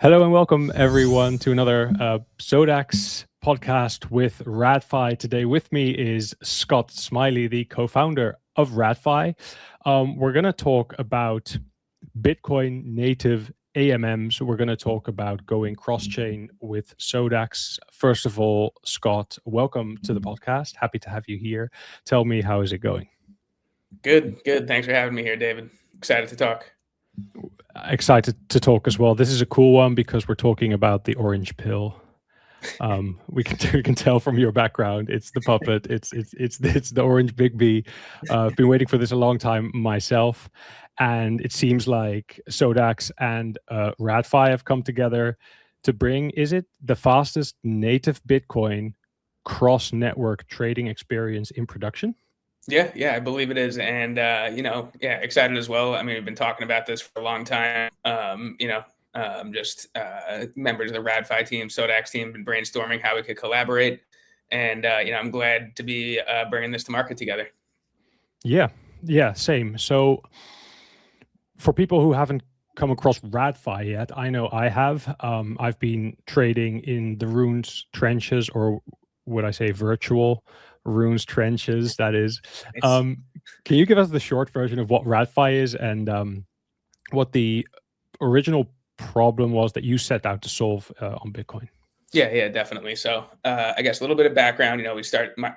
Hello and welcome everyone to another SODAX podcast with radFi. Today with me is Scott Smiley, the co-founder of radFi. We're going to talk about Bitcoin native AMMs. We're going to talk about going cross-chain with SODAX. First of all, Scott, welcome to the podcast. Happy to have you here. Tell me, how is it going? Good. Thanks for having me here, David. Excited to talk. Excited to talk as well. This is a cool one because we're talking about the orange pill. We can tell from your background. It's the puppet. It's the orange big B. I've been waiting for this a long time myself, and it seems like SODAX and radFi have come together to bring. Is it the fastest native Bitcoin cross-network trading experience in production? Yeah, I believe it is, and excited as well. I mean, we've been talking about this for a long time. Members of the radFi team, SODAX team, been brainstorming how we could collaborate, and I'm glad to be bringing this to market together. Yeah, same. So, for people who haven't come across radFi yet, I know I have. I've been trading in the Runes trenches, or would I say virtual Runes trenches, that is. Can you give us the short version of what radFi is and what the original problem was that you set out to solve on Bitcoin? Yeah, definitely. So I guess a little bit of background.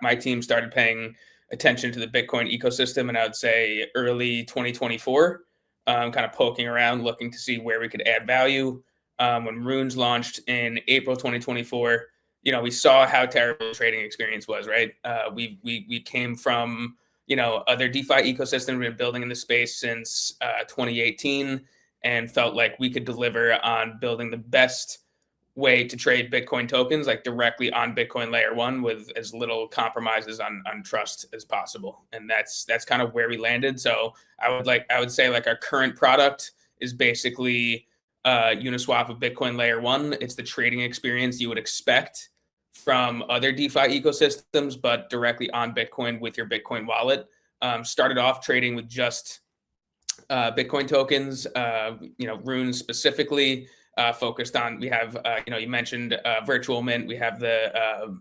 My team started paying attention to the Bitcoin ecosystem, and I would say early 2024, kind of poking around, looking to see where we could add value. When Runes launched in April 2024, we saw how terrible the trading experience was, right? We came from, other DeFi ecosystems we've been building in the space since 2018, and felt like we could deliver on building the best way to trade Bitcoin tokens, like directly on Bitcoin layer one, with as little compromises on trust as possible. And that's kind of where we landed. So I would say our current product is basically Uniswap of Bitcoin layer one. It's the trading experience you would expect from other DeFi ecosystems, but directly on Bitcoin with your Bitcoin wallet. Started off trading with just Bitcoin tokens, Runes specifically. Focused on, we have, you mentioned virtual mint. We have the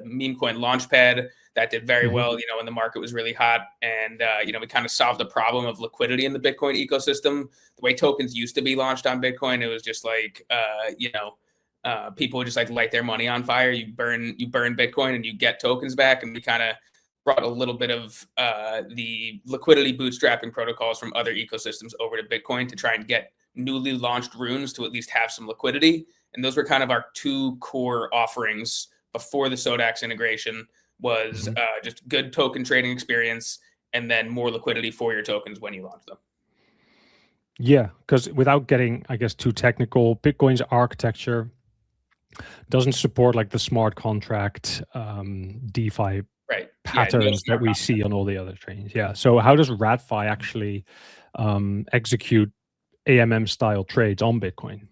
meme coin launchpad that did very well, when the market was really hot. And, we kind of solved the problem of liquidity in the Bitcoin ecosystem. The way tokens used to be launched on Bitcoin, it was just like, people would just like light their money on fire. You burn Bitcoin and you get tokens back. And we kind of brought a little bit of the liquidity bootstrapping protocols from other ecosystems over to Bitcoin to try and get newly launched Runes to at least have some liquidity. And those were kind of our two core offerings before the SODAX integration, was just good token trading experience and then more liquidity for your tokens when you launch them. Yeah, because without getting, I guess, too technical, Bitcoin's architecture doesn't support like the smart contract DeFi patterns that we see on all the other chains. Yeah. So how does radFi actually execute AMM style trades on Bitcoin?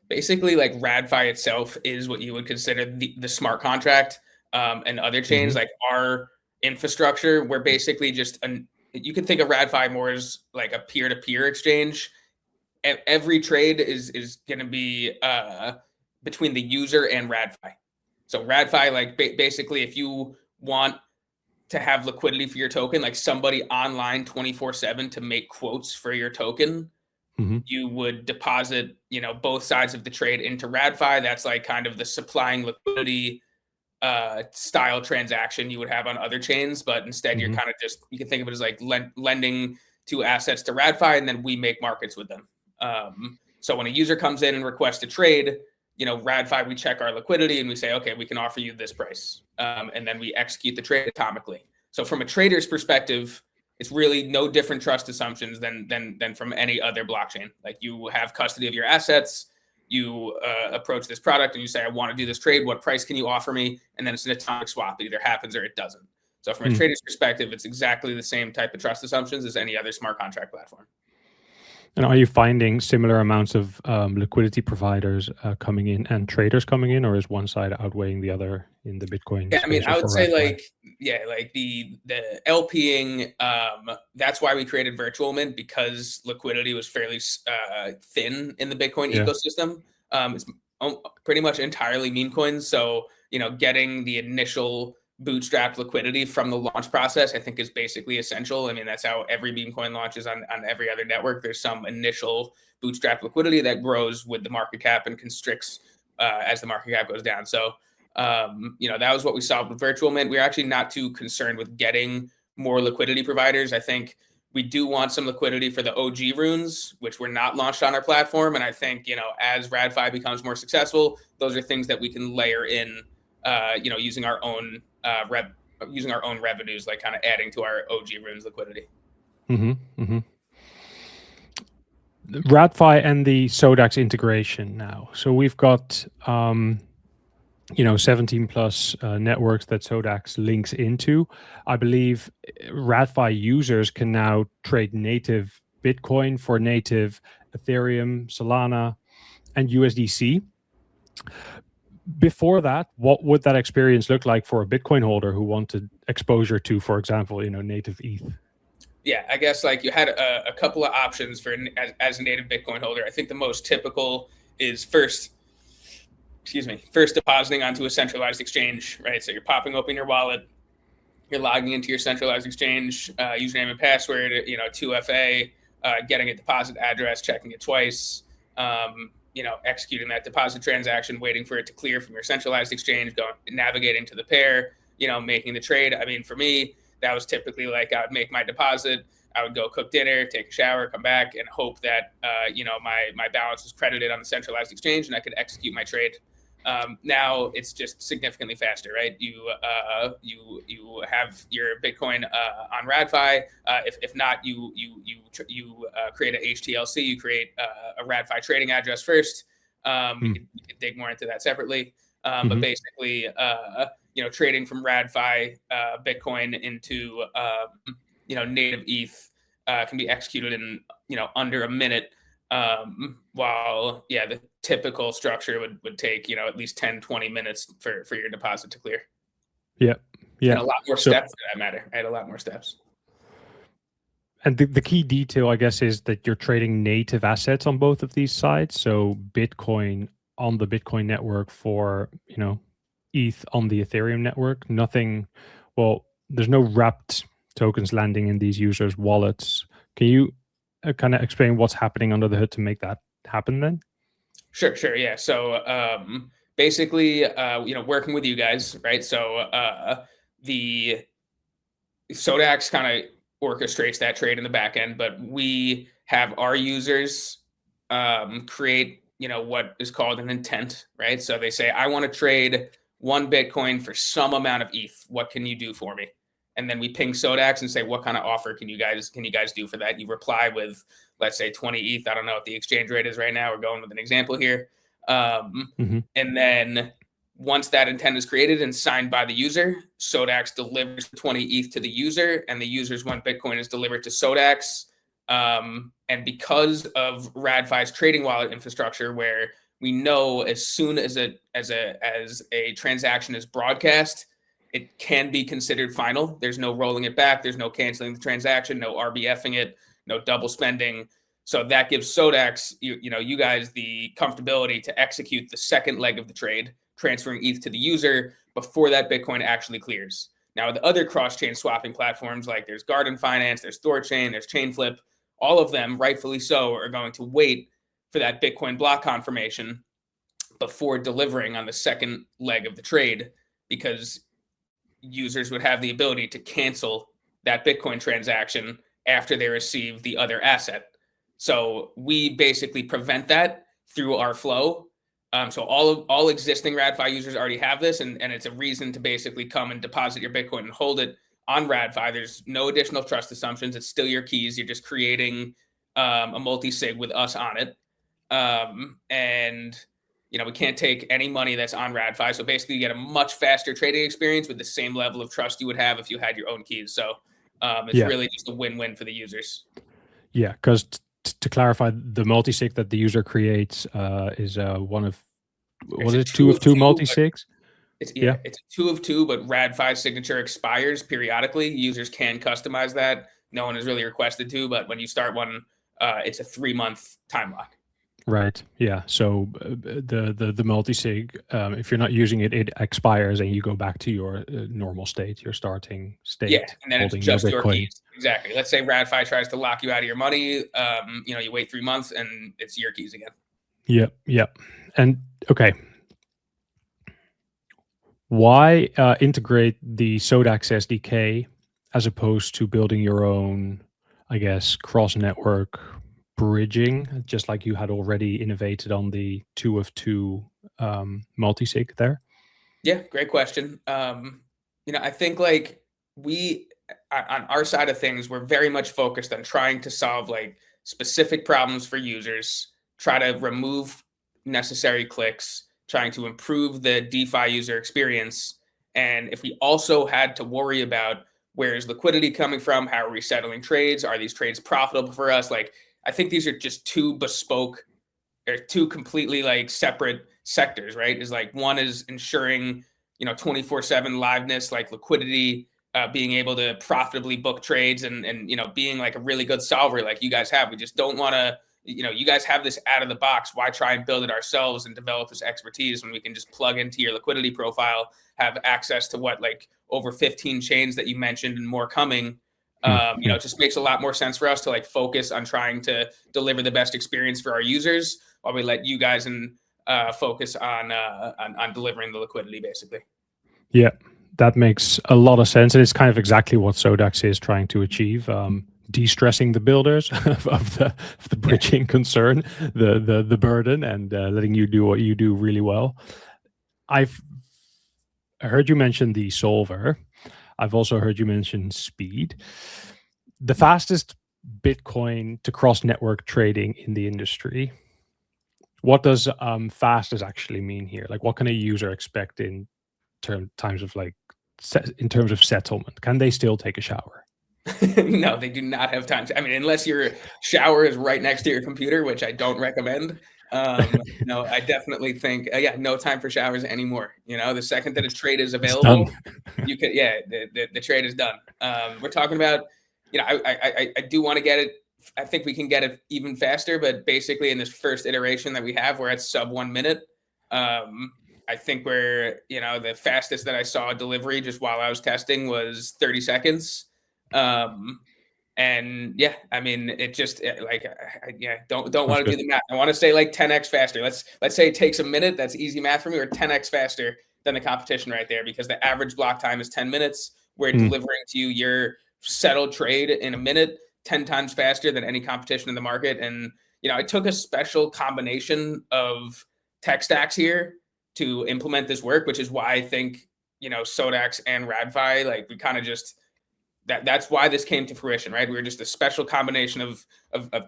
Basically, like radFi itself is what you would consider the smart contract, and other chains like our infrastructure. We're basically just you can think of radFi more as like a peer-to-peer exchange. Every trade is going to be between the user and radFi. So radFi, like basically, if you want to have liquidity for your token, like somebody online 24/7 to make quotes for your token, you would deposit, both sides of the trade into radFi. That's like kind of the supplying liquidity style transaction you would have on other chains. But instead, you're kind of just, you can think of it as like lending two assets to radFi, and then we make markets with them. So when a user comes in and requests a trade, radFi, we check our liquidity and we say, okay, we can offer you this price. And then we execute the trade atomically. So from a trader's perspective, it's really no different trust assumptions than from any other blockchain. Like, you have custody of your assets, you approach this product and you say, I want to do this trade. What price can you offer me? And then it's an atomic swap. It either happens or it doesn't. So from a trader's perspective, it's exactly the same type of trust assumptions as any other smart contract platform. And are you finding similar amounts of liquidity providers coming in and traders coming in, or is one side outweighing the other in the Bitcoin? Yeah, I mean, I would say like the LPing, that's why we created virtual mint, because liquidity was fairly thin in the Bitcoin ecosystem. It's pretty much entirely meme coins. So, getting the initial bootstrap liquidity from the launch process, I think, is basically essential. I mean, that's how every meme coin launches on every other network. There's some initial bootstrap liquidity that grows with the market cap and constricts as the market cap goes down. So, that was what we saw with Virtual Mint. We're actually not too concerned with getting more liquidity providers. I think we do want some liquidity for the OG runes, which were not launched on our platform. And I think, as radFi becomes more successful, those are things that we can layer in, using our own revenues, like kind of adding to our OG runes liquidity. radFi and the SODAX integration now. So we've got 17 plus networks that SODAX links into. I believe radFi users can now trade native Bitcoin for native Ethereum, Solana, and USDC. Before that, what would that experience look like for a Bitcoin holder who wanted exposure to, for example, native ETH? Yeah, I guess like you had a couple of options for as a native Bitcoin holder. I think the most typical is first depositing onto a centralized exchange, right? So you're popping open your wallet, you're logging into your centralized exchange, username and password, 2FA, getting a deposit address, checking it twice, executing that deposit transaction, waiting for it to clear from your centralized exchange, navigating to the pair, making the trade. I mean, for me, that was typically like I would make my deposit, I would go cook dinner, take a shower, come back, and hope that my balance was credited on the centralized exchange and I could execute my trade. Now it's just significantly faster, right? You have your Bitcoin on radFi. If not, you create an HTLC. You create a radFi trading address first. We could dig more into that separately. But basically, trading from radFi Bitcoin into native ETH can be executed in under a minute. While the typical structure would take at least 10-20 minutes for your deposit to clear. Yeah and a lot more steps for that matter. I had a lot more steps. And the key detail, I guess, is that you're trading native assets on both of these sides. So Bitcoin on the Bitcoin network for ETH on the Ethereum network. There's no wrapped tokens landing in these users' wallets. Can you kind of explain what's happening under the hood to make that happen then? Sure. Yeah. So basically, working with you guys, right? So the SODAX kind of orchestrates that trade in the back end, but we have our users create, what is called an intent, right? So they say, I want to trade 1 Bitcoin for some amount of ETH. What can you do for me? And then we ping SODAX and say, what kind of offer can you guys do for that? You reply with, let's say 20 ETH. I don't know what the exchange rate is right now. We're going with an example here. And then once that intent is created and signed by the user, SODAX delivers 20 ETH to the user, and the user's 1 Bitcoin is delivered to SODAX. And because of radFi's trading wallet infrastructure, where we know as soon as a transaction is broadcast, it can be considered final. There's no rolling it back. There's no canceling the transaction, no RBFing it, no double spending. So that gives SODAX, you guys the comfortability to execute the second leg of the trade, transferring ETH to the user before that Bitcoin actually clears. Now, with the other cross-chain swapping platforms, like there's Garden Finance, there's ThorChain, there's Chainflip, all of them, rightfully so, are going to wait for that Bitcoin block confirmation before delivering on the second leg of the trade, because users would have the ability to cancel that Bitcoin transaction after they receive the other asset. So we basically prevent that through our flow. So all existing radFi users already have this, and it's a reason to basically come and deposit your Bitcoin and hold it on radFi. There's no additional trust assumptions. It's still your keys. You're just creating a multi-sig with us on it. And we can't take any money that's on radFi. So basically you get a much faster trading experience with the same level of trust you would have if you had your own keys. So it's really just a win-win for the users. Yeah, because to clarify, the multi-sig that the user creates is one of, was it two of two multi-sigs? It's a 2 of 2, but radFi's signature expires periodically. Users can customize that. No one has really requested to, but when you start one, it's a 3-month time lock. Right. Yeah. So the multi-sig, if you're not using it, it expires and you go back to your normal state, your starting Yeah, state, and then it's holding your just your Bitcoin. keys. Exactly. Let's say radFi tries to lock you out of your money. You wait 3 months and it's your keys again. Yep. Yep. And okay, why integrate the SODAX SDK as opposed to building your own, I guess, cross-network bridging, just like you had already innovated on the 2 of 2 multi-sig there? Yeah, great question. I think like we on our side of things, we're very much focused on trying to solve like specific problems for users, try to remove necessary clicks, trying to improve the DeFi user experience. And if we also had to worry about where is liquidity coming from, how are we settling trades, are these trades profitable for us? Like, I think these are just two bespoke or two completely like separate sectors, right? Is like one is ensuring 24/7 liveness, like liquidity, being able to profitably book trades, and being like a really good solver like you guys have. We just don't want to, you guys have this out of the box. Why try and build it ourselves and develop this expertise when we can just plug into your liquidity profile, have access to what, like over 15 chains that you mentioned and more coming. Mhm. It just makes a lot more sense for us to like focus on trying to deliver the best experience for our users while we let you guys and focus on delivering the liquidity, basically. Yeah, that makes a lot of sense, and it's kind of exactly what SODAX is trying to achieve. De-stressing the builders of the Yeah. bridging concern, the burden, and letting you do what you do really well. I've heard you mention the solver. I've also heard you mention speed. The fastest Bitcoin to cross network trading in the industry. What does fastest actually mean here? Like, what can a user expect in times of like in terms of settlement? Can they still take a shower? No, they do not have time to. I mean, unless your shower is right next to your computer, which I don't recommend. No, I definitely think, yeah, no time for showers anymore. The second that a trade is It's done. available, you could, yeah, the trade is done. We're talking about, I do want to get it. I think we can get it even faster, but basically in this first iteration that we have, we're at sub 1 minute. I think the fastest that I saw a delivery just while I was testing was 30 seconds. And yeah, I mean, it just like, yeah, don't Sounds want to do good. the math. I want to say like 10x faster. Let's say it takes a minute. That's easy math for me, or 10x faster than the competition right there, because the average block time is 10 minutes. We're Mm, delivering to you your settled trade in a minute, 10 times faster than any competition in the market. And I took a special combination of tech stacks here to implement this work, which is why I think SODAX and radFi, like we kind of just that's why this came to fruition, right? We were just a special combination of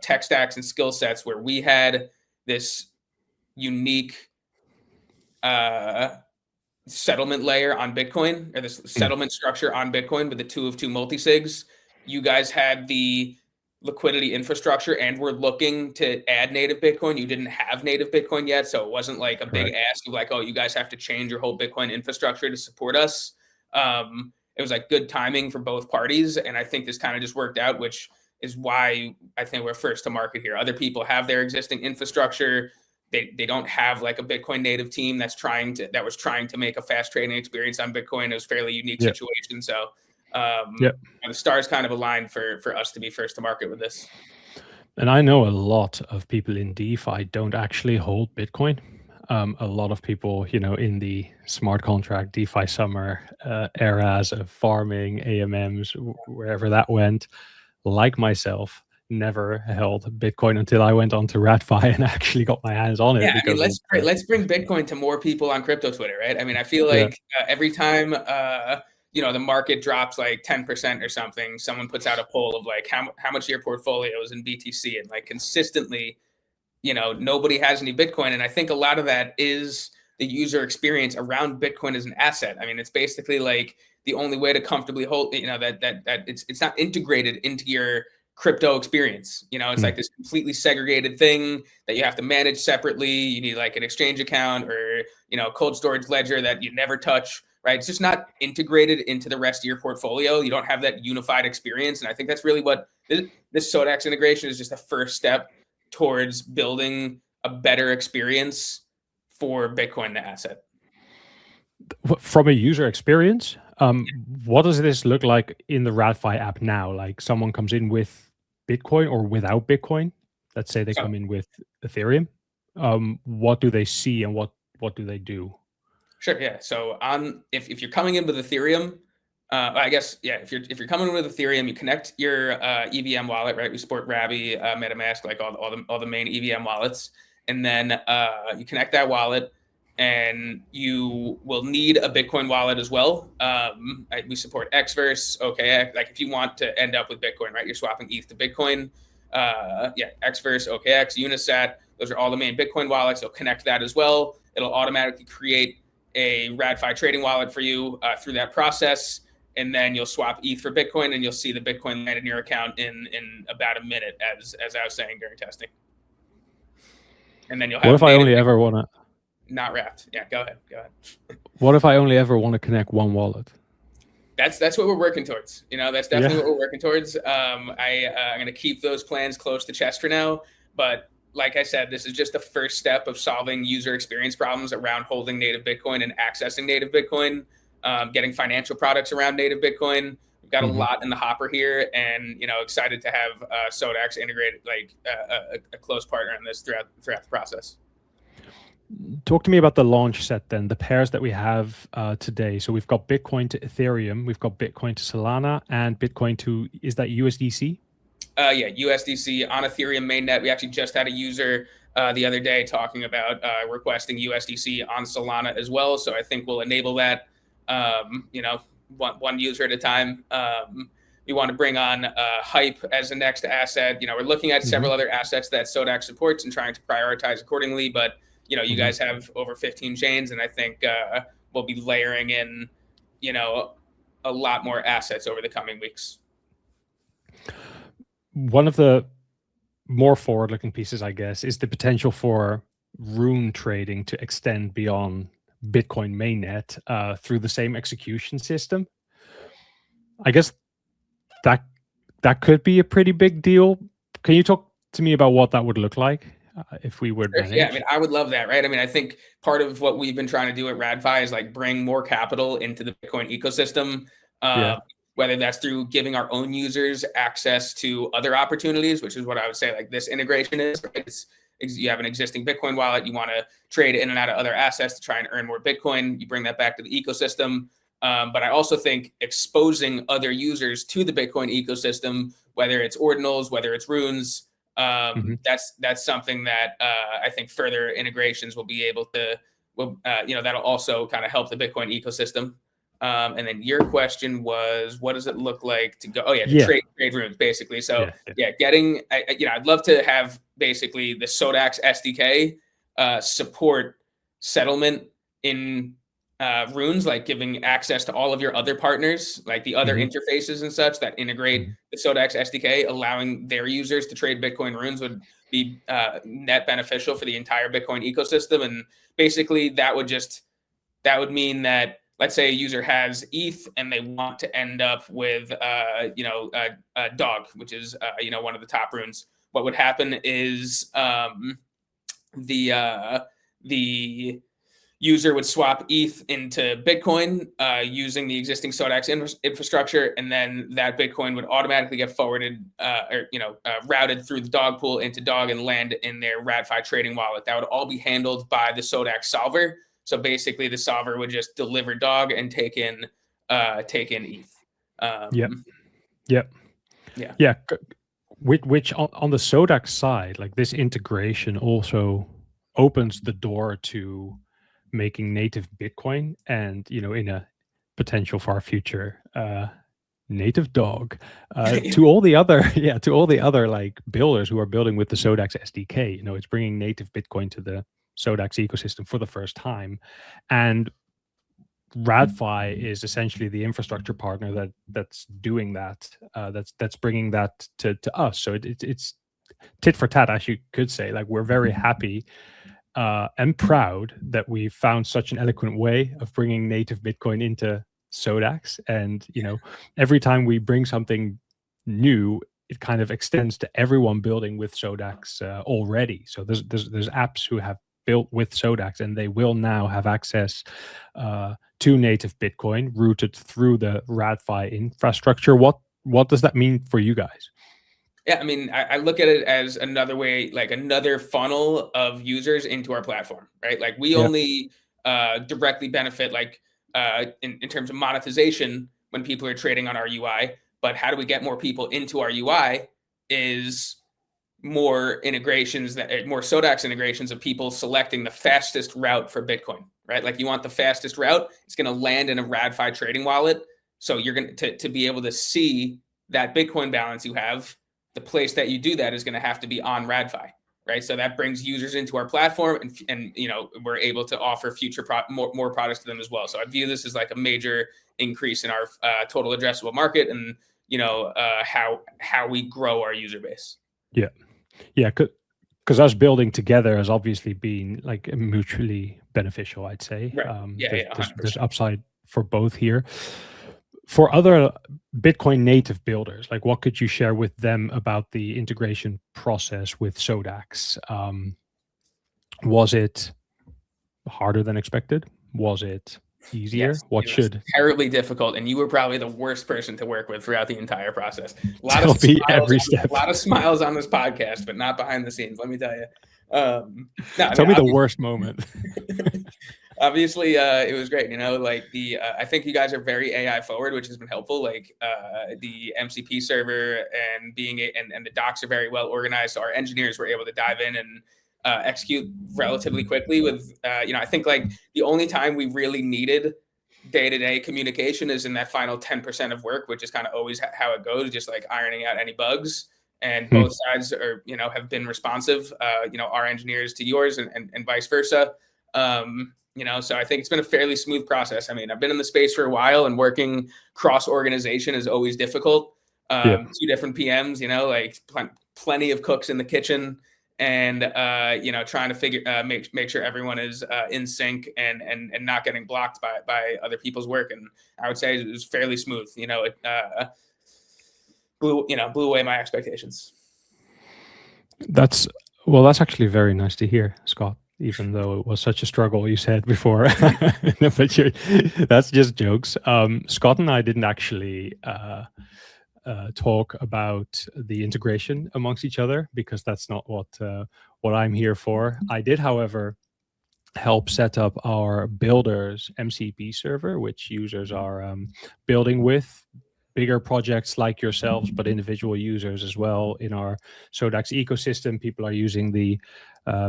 tech stacks and skill sets where we had this unique settlement layer on Bitcoin, or this mm. settlement structure on Bitcoin with the 2 of 2 multi-sigs. You guys had the liquidity infrastructure and we're looking to add native Bitcoin. You didn't have native Bitcoin yet, so it wasn't like a big Correct. ask of like, oh, you guys have to change your whole Bitcoin infrastructure to support us. It was like good timing for both parties, and I think this kind of just worked out, which is why I think we're first to market here. Other people have their existing infrastructure. They don't have like a Bitcoin native team that was trying to make a fast trading experience on Bitcoin. It was a fairly unique Yeah. situation. So Yeah. the stars kind of aligned for us to be first to market with this. And I know a lot of people in DeFi don't actually hold Bitcoin. A lot of people, in the smart contract DeFi summer eras of farming, AMMs, wherever that went, like myself, never held Bitcoin until I went on to radFi and actually got my hands on it Yeah, I mean, because of let's bring Bitcoin to more people on crypto Twitter, right? I mean, I feel yeah, like every time the market drops like 10% or something, someone puts out a poll of like how much of your portfolio is in BTC, and like consistently, nobody has any Bitcoin, and I think a lot of that is the user experience around Bitcoin as an asset. I mean, it's basically like the only way to comfortably hold, that it's not integrated into your crypto experience. It's mm, like this completely segregated thing that you have to manage separately. You need like an exchange account or cold storage ledger that you never touch. Right? It's just not integrated into the rest of your portfolio. You don't have that unified experience, and I think that's really what this SODAX integration is, just a first step towards building a better experience for Bitcoin, the asset. From a user experience, what does this look like in the radFi app now? Like someone comes in with Bitcoin or without Bitcoin. Let's say they So, come in with Ethereum. What do they see and what do they do? sure, yeah. So if you're coming in with Ethereum, I guess yeah. If you're coming in with Ethereum, you connect your EVM wallet, right? We support Rabi, MetaMask, like all the main EVM wallets, and then you connect that wallet, and you will need a Bitcoin wallet as well. We support Xverse, OKX. Like if you want to end up with Bitcoin, right? You're swapping ETH to Bitcoin. Xverse, OKX, Unisat. Those are all the main Bitcoin wallets. You'll connect that as well. It'll automatically create a radFi trading wallet for you through that process. And then you'll swap ETH for Bitcoin, and you'll see the Bitcoin land in your account in about a minute, as I was saying during testing. And then you'll have. What if I only ever want to? Not wrapped. Yeah, go ahead. What if I only ever want to connect one wallet? That's what we're working towards. That's definitely what we're working towards. I'm going to keep those plans close to chest for now. But like I said, this is just the first step of solving user experience problems around holding native Bitcoin and accessing native Bitcoin, getting financial products around native Bitcoin. We've got a lot in the hopper here, and excited to have SODAX integrated, like a close partner in this throughout the process. Talk to me about the launch set then, the pairs that we have today. So we've got Bitcoin to Ethereum, we've got Bitcoin to Solana, and Bitcoin to, is that USDC? Yeah, USDC on Ethereum mainnet. We actually just had a user the other day talking about requesting USDC on Solana as well. So I think we'll enable that, one user at a time. We want to bring on Hype as the next asset. We're looking at several other assets that SODAX supports and trying to prioritize accordingly. But you guys have over 15 chains, and I think we'll be layering in, a lot more assets over the coming weeks. One of the more forward-looking pieces, I guess, is the potential for rune trading to extend beyond Bitcoin mainnet through the same execution system. I guess that could be a pretty big deal. Can you talk to me about what that would look like? If we would manage? Yeah, I would love that, right? I think part of what we've been trying to do at radFi is like bring more capital into the Bitcoin ecosystem, whether that's through giving our own users access to other opportunities, which is what I would say like this integration is. Right? You have an existing Bitcoin wallet, you want to trade in and out of other assets to try and earn more Bitcoin, you bring that back to the ecosystem. But I also think exposing other users to the Bitcoin ecosystem, whether it's ordinals, whether it's runes, that's something that I think further integrations will be able to, that'll also kind of help the Bitcoin ecosystem. And then your question was, what does it look like to go? Oh yeah, to trade runes basically. So getting, I'd love to have basically the SODAX SDK support settlement in runes, like giving access to all of your other partners, like the other interfaces and such that integrate the SODAX SDK, allowing their users to trade Bitcoin runes would be net beneficial for the entire Bitcoin ecosystem. And basically that would mean that, let's say a user has ETH and they want to end up with, dog, which is, one of the top runes. What would happen is the user would swap ETH into Bitcoin using the existing SODAX infrastructure, and then that Bitcoin would automatically get forwarded routed through the dog pool into dog and land in their radFi trading wallet. That would all be handled by the SODAX solver. So basically, the solver would just deliver dog and take in ETH. Which on the SODAX side, like this integration also opens the door to making native Bitcoin, and in a potential far future native dog to all the other like builders who are building with the SODAX SDK. It's bringing native Bitcoin to the SODAX ecosystem for the first time, and radFi is essentially the infrastructure partner that's doing that. That's bringing that to us. So it's tit for tat, as you could say. Like, we're very happy and proud that we found such an eloquent way of bringing native Bitcoin into SODAX. And every time we bring something new, it kind of extends to everyone building with SODAX already. So there's apps who have built with SODAX, and they will now have access to native Bitcoin routed through the radFi infrastructure. What does that mean for you guys? Yeah, I mean, I look at it as another way, like another funnel of users into our platform, right? Like we only directly benefit, like in terms of monetization when people are trading on our UI. But how do we get more people into our UI is more integrations, more SODAX integrations of people selecting the fastest route for Bitcoin, right? Like you want the fastest route, it's going to land in a radFi trading wallet. So you're going to be able to see that Bitcoin balance you have. The place that you do that is going to have to be on radFi, right? So that brings users into our platform, and you know, we're able to offer future more products to them as well. So I view this as like a major increase in our total addressable market, and you know, how we grow our user base. Yeah, because us building together has obviously been like mutually beneficial, I'd say. Right. There's upside for both here. For other Bitcoin native builders, like what could you share with them about the integration process with SODAX? Was it harder than expected? Was it easier? Yes, What should terribly difficult, and you were probably the worst person to work with throughout the entire process. A lot of smiles on this podcast, but not behind the scenes. Let me tell you. Tell me the worst moment. Obviously, it was great. You know, like I think you guys are very AI forward, which has been helpful. Like the MCP server and the docs are very well organized, so our engineers were able to dive in and execute relatively quickly. With you know, I think like the only time we really needed day-to-day communication is in that final 10% of work, which is kind of always how it goes, just like ironing out any bugs. And both sides are, you know, have been responsive. You know, our engineers to yours, and vice versa. You know, so I think it's been a fairly smooth process. I mean, I've been in the space for a while, and working cross organization is always difficult. 2 different PMs, you know, like plenty of cooks in the kitchen, and you know, trying to make sure everyone is in sync and not getting blocked by other people's work. And I would say it was fairly smooth. You know, it blew away my expectations. That's actually very nice to hear, Scott. Even though it was such a struggle, you said before. No, but that's just jokes. Scott and I didn't actually talk about the integration amongst each other, because that's not what I'm here for. I did, however, help set up our builders MCP server, which users are building with. Bigger projects like yourselves, but individual users as well in our SODAX ecosystem. People are using the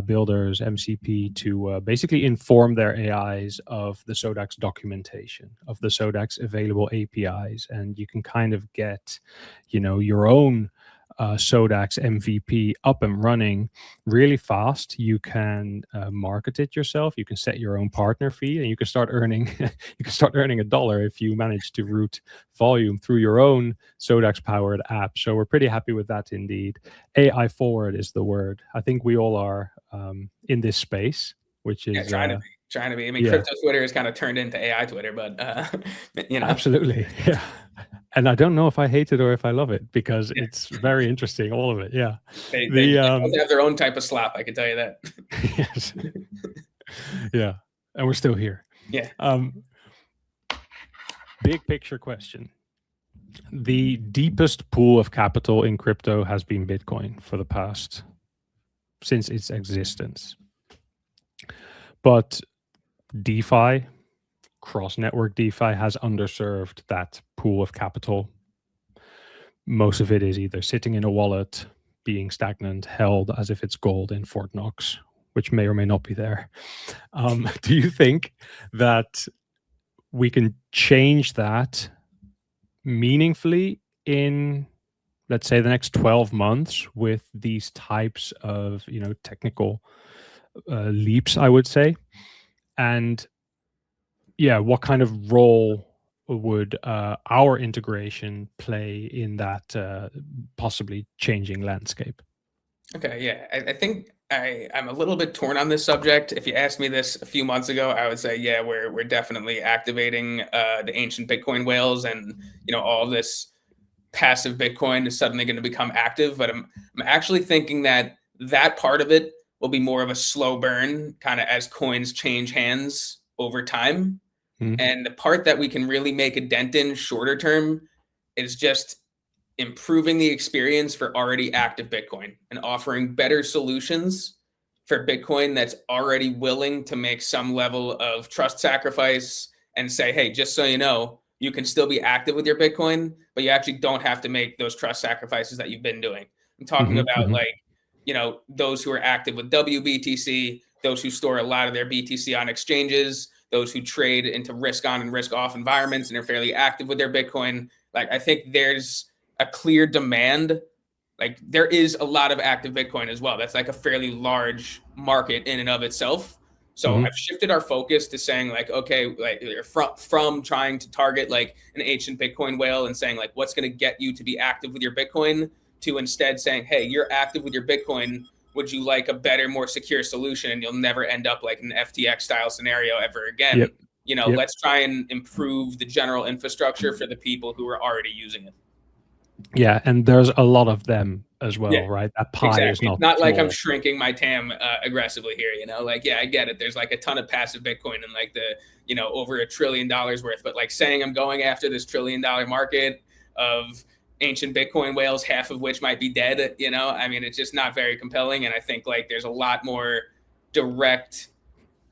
builders MCP to basically inform their AIs of the SODAX documentation, of the SODAX available APIs, and you can kind of get, you know, your own SODAX MVP up and running really fast. You can market it yourself. You can set your own partner fee, and you can start earning $1 if you manage to route volume through your own SODAX powered app. So we're pretty happy with that indeed. AI forward is the word. I think we all are in this space, which is trying to be. I mean, crypto Twitter has kind of turned into AI Twitter, but you know, absolutely, yeah. And I don't know if I hate it or if I love it, because it's very interesting, all of it. Yeah. They have their own type of slop, I can tell you that. Yes. Yeah. And we're still here. Yeah. Big picture question. The deepest pool of capital in crypto has been Bitcoin since its existence. But DeFi, cross-network DeFi, has underserved that pool of capital. Most of it is either sitting in a wallet, being stagnant, held as if it's gold in Fort Knox, which may or may not be there. Do you think that we can change that meaningfully in, let's say, the next 12 months with these types of, you know, technical leaps, I would say? And yeah, what kind of role would our integration play in that possibly changing landscape? Okay, yeah, I think I'm a little bit torn on this subject. If you asked me this a few months ago, I would say, yeah, we're definitely activating the ancient Bitcoin whales, and you know, all of this passive Bitcoin is suddenly going to become active, but I'm actually thinking that part of it will be more of a slow burn, kind of as coins change hands over time. And the part that we can really make a dent in shorter term is just improving the experience for already active Bitcoin and offering better solutions for Bitcoin that's already willing to make some level of trust sacrifice and say, hey, just so you know, you can still be active with your Bitcoin, but you actually don't have to make those trust sacrifices that you've been doing. I'm talking about like, you know, those who are active with WBTC, those who store a lot of their BTC on exchanges, those who trade into risk on and risk off environments and are fairly active with their Bitcoin. Like, I think there's a clear demand. Like, there is a lot of active Bitcoin as well. That's like a fairly large market in and of itself. So I've shifted our focus to saying like, okay, like from trying to target like an ancient Bitcoin whale and saying like, what's going to get you to be active with your Bitcoin, to instead saying, hey, you're active with your Bitcoin. Would you like a better, more secure solution? And you'll never end up like an FTX style scenario ever again. You know, let's try and improve the general infrastructure for the people who are already using it. Yeah, and there's a lot of them as well, right? That pie is not It's not like I'm small. shrinking my TAM aggressively here, you know? Like, yeah, I get it. There's like a ton of passive Bitcoin and like the, you know, over $1 trillion worth. But like saying I'm going after this $1 trillion market of ancient Bitcoin whales, half of which might be dead, you know? I mean, it's just not very compelling. And I think like there's a lot more direct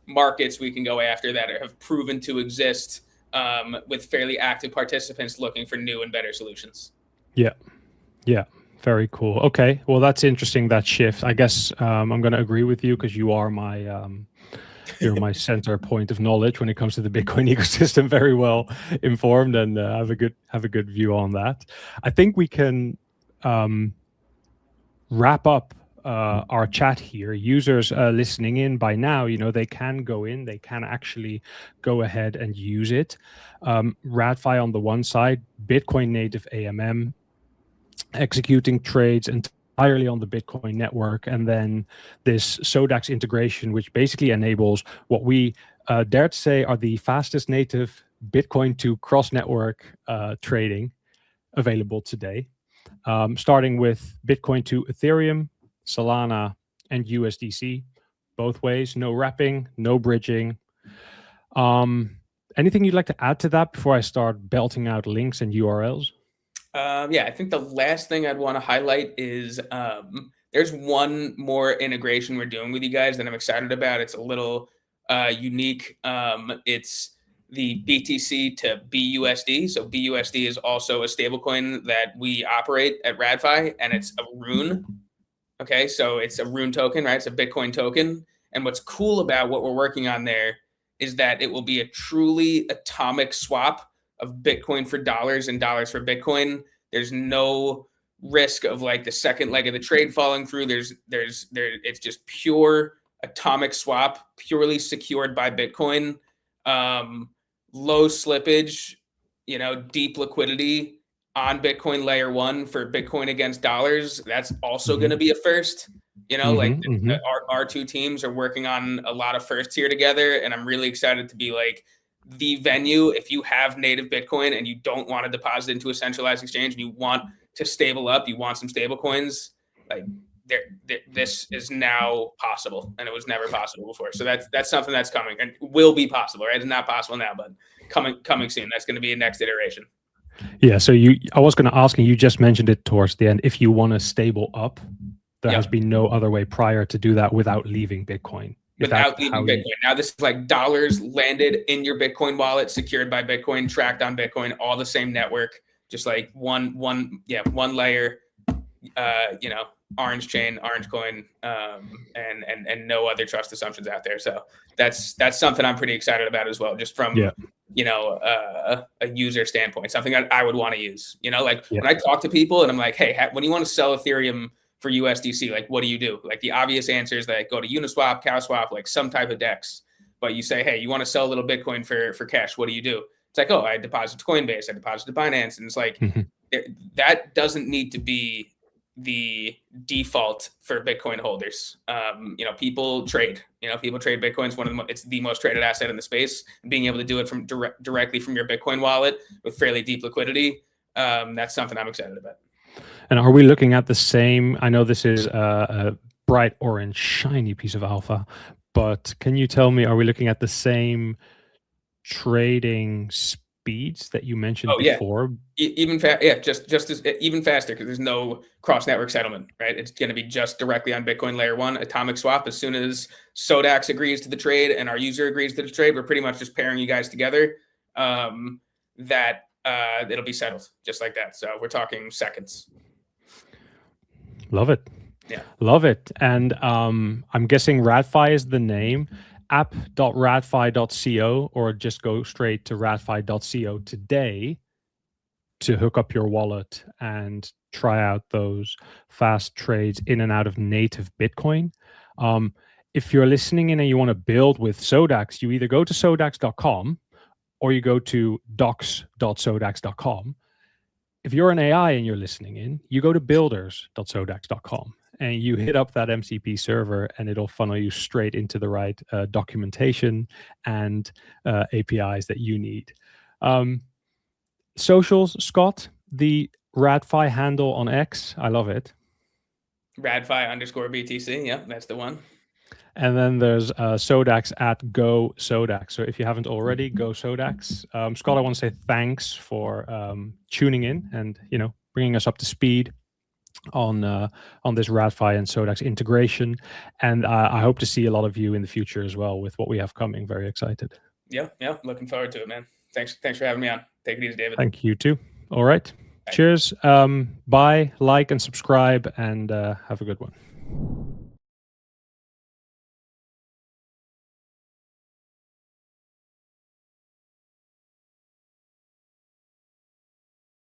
markets we can go after that have proven to exist with fairly active participants looking for new and better solutions. Yeah, very cool. Okay, well, that's interesting, that shift. I guess I'm going to agree with you because you are my you're my center point of knowledge when it comes to the Bitcoin ecosystem. Very well informed, and have a good view on that. I think we can wrap up our chat here. Users listening in by now, you know, they can go in, they can actually go ahead and use it. radFi on the one side, Bitcoin native AMM, executing trades entirely on the Bitcoin network, and then this SODAX integration, which basically enables what we dare to say are the fastest native Bitcoin to cross-network trading available today, starting with Bitcoin to Ethereum, Solana, and USDC, both ways. No wrapping, no bridging. Anything you'd like to add to that before I start belting out links and URLs? Yeah, I think the last thing I'd want to highlight is there's one more integration we're doing with you guys that I'm excited about. It's a little unique. It's the BTC to BUSD. So BUSD is also a stablecoin that we operate at radFi, and it's a rune. Okay, so it's a rune token, right? It's a Bitcoin token. And what's cool about what we're working on there is that it will be a truly atomic swap of Bitcoin for dollars and dollars for Bitcoin. There's no risk of like the second leg of the trade falling through. It's just pure atomic swap, purely secured by Bitcoin. Low slippage, you know, deep liquidity on Bitcoin layer one for Bitcoin against dollars. That's also going to be a first. You know, our two teams are working on a lot of firsts here together, and I'm really excited to be like the venue. If you have native Bitcoin and you don't want to deposit into a centralized exchange and you want to stable up, you want some stable coins, like this is now possible, and it was never possible before. So that's something that's coming and will be possible, right? It's not possible now, but coming soon. That's going to be a next iteration. Yeah. So I was going to ask, and you just mentioned it towards the end. If you want to stable up, there has been no other way prior to do that without leaving Bitcoin. Without leaving Bitcoin. Now this is like dollars landed in your Bitcoin wallet, secured by Bitcoin, tracked on Bitcoin, all the same network, just like one layer, you know, orange chain, orange coin, and no other trust assumptions out there. So that's something I'm pretty excited about as well, just from you know, a user standpoint, something that I would want to use. You know, like when I talk to people and I'm like, hey, when you want to sell Ethereum for USDC, like what do you do? Like the obvious answer is that go to Uniswap, CowSwap, like some type of DEX. But you say, hey, you want to sell a little Bitcoin for cash, what do you do? It's like, oh, I deposit to Coinbase, I deposit to Binance. And it's like, that doesn't need to be the default for Bitcoin holders. You know, people trade Bitcoin. It's the most traded asset in the space. Being able to do it from directly from your Bitcoin wallet with fairly deep liquidity That's something I'm excited about. And are we looking at the same? I know this is a bright orange, shiny piece of alpha, but can you tell me, are we looking at the same trading speeds that you mentioned before? Even just as even faster, because there's no cross network settlement, right? It's going to be just directly on Bitcoin layer 1 atomic swap. As soon as SODAX agrees to the trade and our user agrees to the trade, we're pretty much just pairing you guys together. It'll be settled just like that. So we're talking seconds. Love it. Yeah. Love it. And I'm guessing radFi is the name. app.radfi.co, or just go straight to radfi.co today to hook up your wallet and try out those fast trades in and out of native Bitcoin. If you're listening in and you want to build with SODAX, you either go to sodax.com or you go to docs.sodax.com. If you're an AI and you're listening in, you go to builders.sodax.com and you hit up that MCP server, and it'll funnel you straight into the right documentation and APIs that you need. Socials, Scott, the radfi handle on X, I love it. radfi_BTC, yeah, that's the one. And then there's SODAX at Go SODAX. So if you haven't already, go SODAX. Scott, I want to say thanks for tuning in and bringing us up to speed on this radfi and SODAX integration. And I hope to see a lot of you in the future as well with what we have coming. Very excited. Yeah, looking forward to it, man. Thanks for having me on. Take it easy, David. Thank you too. All right. Bye. Cheers. Bye, like, and subscribe, and have a good one.